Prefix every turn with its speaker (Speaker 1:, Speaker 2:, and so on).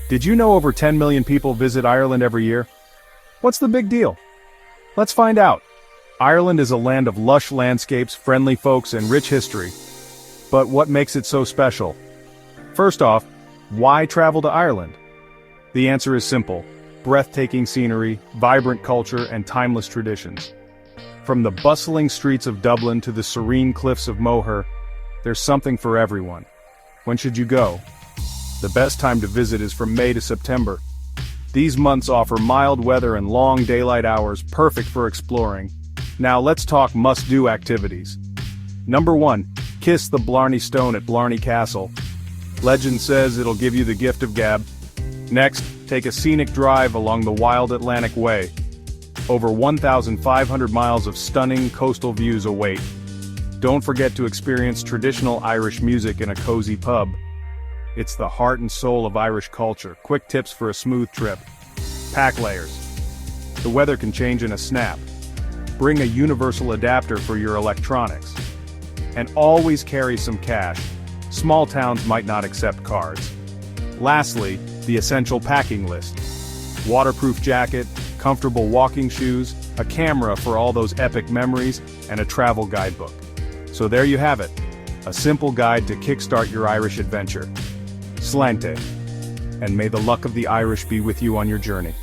Speaker 1: Did you know over 10 million people visit Ireland every year? What's the big deal? Let's find out. Ireland is a land of lush landscapes, friendly folks, and rich history. But what makes it so special? First off, why travel to Ireland? The answer is simple: breathtaking scenery, vibrant culture, and timeless traditions. From the bustling streets of Dublin to the serene Cliffs of Moher, there's something for everyone. When should you go? The best time to visit is from May to September. These months offer mild weather and long daylight hours, perfect for exploring. Now let's talk must-do activities. Number 1. Kiss the Blarney Stone at Blarney Castle. Legend says it'll give you the gift of gab. Next, take a scenic drive along the wild Atlantic Way. Over 1,500 miles of stunning coastal views await. Don't forget to experience traditional Irish music in a cozy pub. It's the heart and soul of Irish culture. Quick tips for a smooth trip. Pack layers. The weather can change in a snap. Bring a universal adapter for your electronics. And always carry some cash. Small towns might not accept cards. Lastly, the essential packing list. Waterproof jacket, comfortable walking shoes, a camera for all those epic memories, and a travel guidebook. So there you have it. A simple guide to kickstart your Irish adventure. Slante. And may the luck of the Irish be with you on your journey.